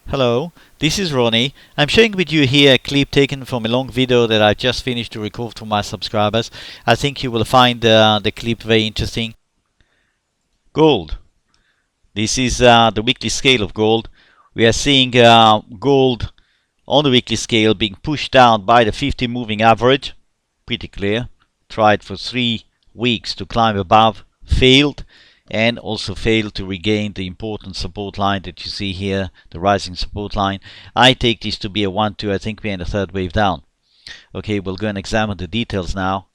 Hello, this is Ronnie. I'm sharing with you here a clip taken from a long video that I just finished to record for my subscribers. I think you will find the clip very interesting. Gold. This is the weekly scale of gold. We are seeing gold on the weekly scale being pushed down by the 50 moving average. Pretty clear. Tried for 3 weeks to climb above, failed, and also failed to regain the important support line that you see here, the rising support line. I take this to be a 1-2. I think we're in the third wave down. Okay, we'll go and examine the details now.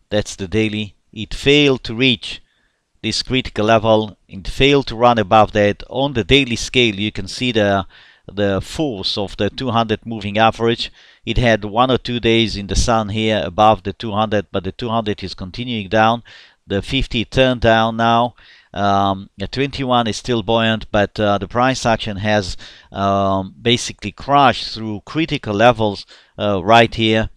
That's the daily. It failed to reach this critical level. It failed to run above that. On the daily scale, you can see the force of the 200 moving average. It had 1 or 2 days in the sun here above the 200, but the 200 is continuing down. The 50 turned down now. The 21 is still buoyant, but the price action has basically crashed through critical levels right here.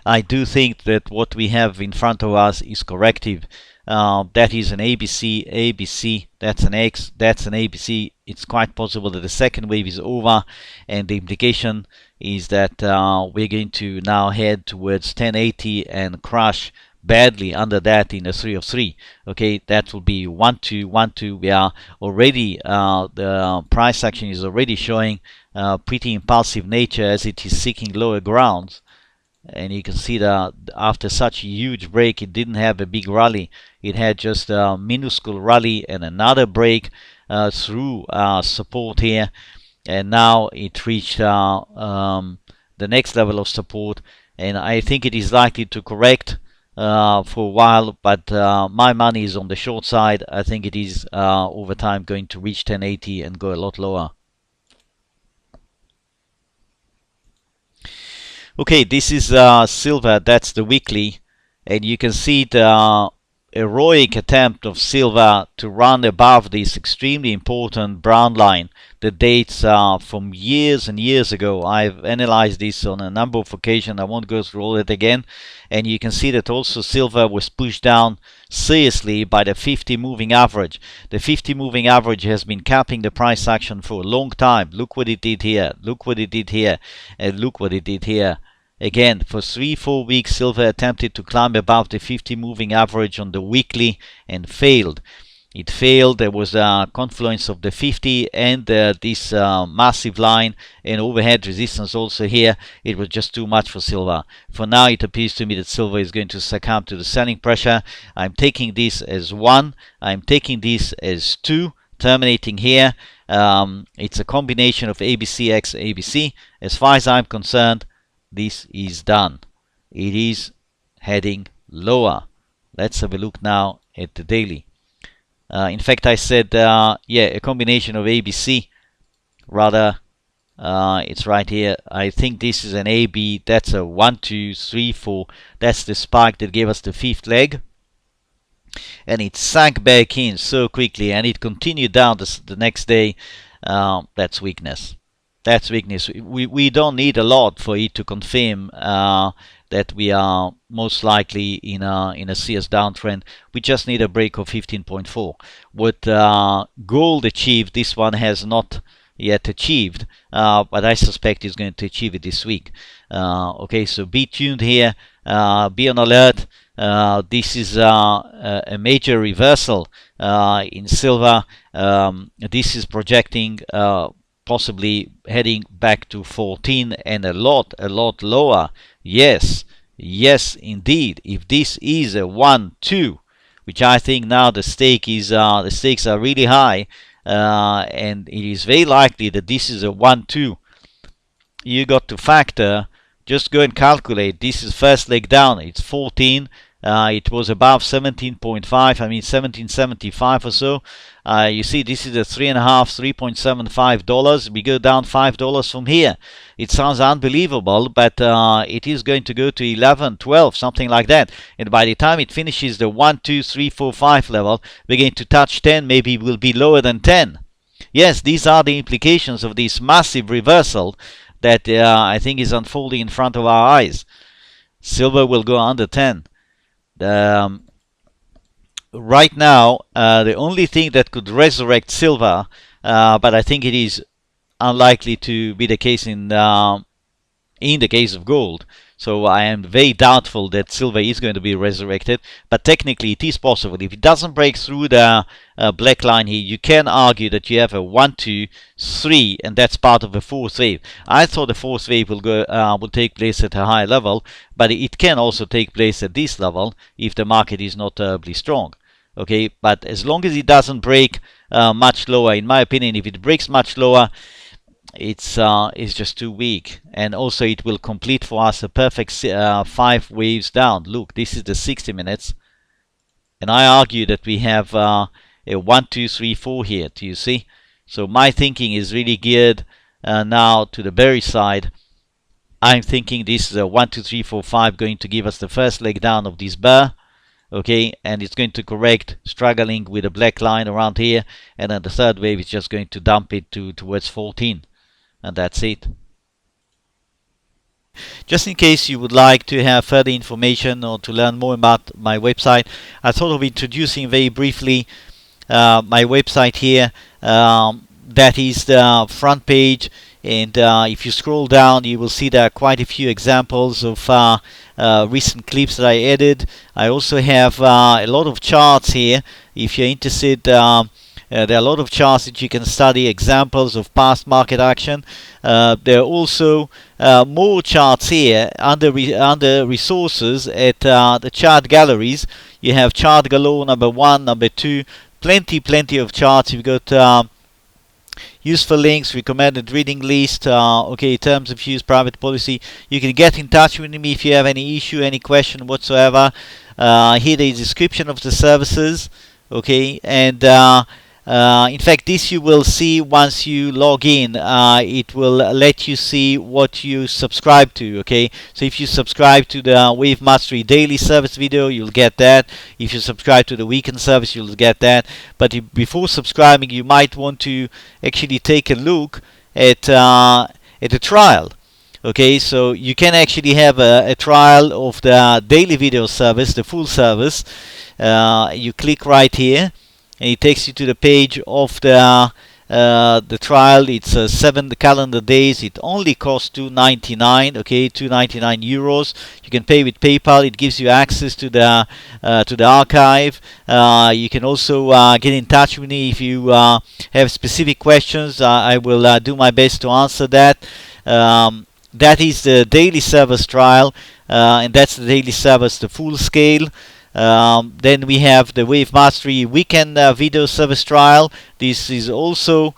I do think that what we have in front of us is corrective. That is an ABC, ABC, that's an X, that's an ABC. It's quite possible that the second wave is over, and the implication is that we're going to now head towards 1080 and crash badly under that in a 3 of 3. Okay, that will be 1-2, 1-2. We are already, the price action is already showing pretty impulsive nature as it is seeking lower grounds. And you can see that after such a huge break, it didn't have a big rally. It had just a minuscule rally and another break through support here. And now it reached the next level of support. And I think it is likely to correct for a while, but my money is on the short side. I think it is over time going to reach 1080 and go a lot lower. Okay, this is silver. That's the weekly, and you can see the heroic attempt of silver to run above this extremely important brown line that dates from years and years ago. I've analyzed this on a number of occasions. I won't go through all that again. And you can see that also silver was pushed down seriously by the 50 moving average. The 50 moving average has been capping the price action for a long time. Look what it did here. Look what it did here. And look what it did here. Again, for 3-4 weeks, silver attempted to climb above the 50 moving average on the weekly and failed. It failed. There was a confluence of the 50 and this massive line and overhead resistance also here. It was just too much for silver. For now, it appears to me that silver is going to succumb to the selling pressure. I'm taking this as 1. I'm taking this as 2. Terminating here. It's a combination of ABC x ABC. As far as I'm concerned, this is done. It is heading lower. Let's have a look now at the daily. In fact, I said, yeah, a combination of ABC. Rather, it's right here. I think this is an AB. That's a 1, 2, 3, 4. That's the spike that gave us the 5th leg. And it sank back in so quickly, and it continued down the next day. That's weakness. That's weakness. We don't need a lot for it to confirm that we are most likely in a serious downtrend. We just need a break of 15.4. What gold achieved, this one has not yet achieved, but I suspect it's going to achieve it this week. Okay, so be tuned here. Be on alert. This is a major reversal in silver. This is projecting possibly heading back to 14 and a lot lower. Yes, indeed. If this is a 1-2, which I think now the stakes are really high, and it is very likely that this is a 1-2. You got to factor. Just go and calculate. This is first leg down. It's 14. It was above 17.5. I mean 1775 or so. You see, this is a $3.75. We go down $5 from here. It sounds unbelievable, but it is going to go to 11, 12, something like that. And by the time it finishes the 1, 2, 3, 4, 5 level, we're going to touch 10. Maybe it will be lower than 10. Yes, these are the implications of this massive reversal that I think is unfolding in front of our eyes. Silver will go under 10. Right now, the only thing that could resurrect silver but I think it is unlikely to be the case in the case of gold. So I am very doubtful that silver is going to be resurrected, but technically it is possible. If it doesn't break through the black line here, you can argue that you have a 1, 2, 3, and that's part of a fourth wave. I thought the fourth wave will take place at a higher level, but it can also take place at this level if the market is not terribly strong. Okay, but as long as it doesn't break much lower, in my opinion, if it breaks much lower, it's just too weak, and also it will complete for us a perfect 5 waves down. Look, this is the 60 minutes, and I argue that we have a 1, 2, 3, 4 here. Do you see? So my thinking is really geared now to the bearish side. I'm thinking this is a 1, 2, 3, 4, 5 going to give us the first leg down of this bear. Okay, and it's going to correct, struggling with a black line around here, and then the third wave is just going to dump it towards 14. And that's it. Just in case you would like to have further information or to learn more about my website, I thought of introducing very briefly my website here. That is the front page, and if you scroll down, you will see there are quite a few examples of recent clips that I added. I also have a lot of charts here. If you're interested, there are a lot of charts that you can study, examples of past market action. There are also more charts here under resources at the chart galleries. You have chart galore number 1, number 2, plenty of charts. You've got useful links, recommended reading list, okay, terms of use, private policy. You can get in touch with me if you have any issue, any question whatsoever. Here there is a description of the services, okay, and in fact, this you will see once you log in. It will let you see what you subscribe to. Okay, so if you subscribe to the Wave Mastery daily service video, you'll get that. If you subscribe to the weekend service, you'll get that. But before subscribing, you might want to actually take a look at a trial. Okay, so you can actually have a trial of the daily video service, the full service. You click right here, and it takes you to the page of the trial. It's 7 calendar days. It only costs €2.99. Okay, €2.99. You can pay with PayPal. It gives you access to the archive. You can also get in touch with me if you have specific questions. I will do my best to answer that. That is the daily service trial, and that's the daily service, the full scale. Then we have the Wave Mastery weekend video service trial. This is also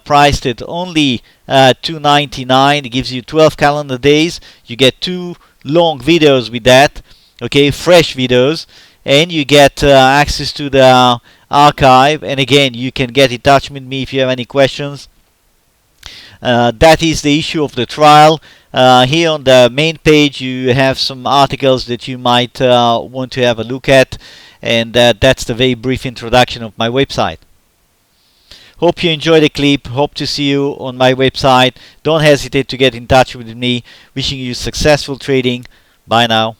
priced at only $2.99. It gives you 12 calendar days. You get 2 long videos with that, okay, fresh videos, and you get access to the archive. And again, you can get in touch with me if you have any questions. That is the issue of the trial. Here on the main page you have some articles that you might want to have a look at, and that's the very brief introduction of my website. Hope you enjoyed the clip. Hope to see you on my website. Don't hesitate to get in touch with me. Wishing you successful trading. Bye now.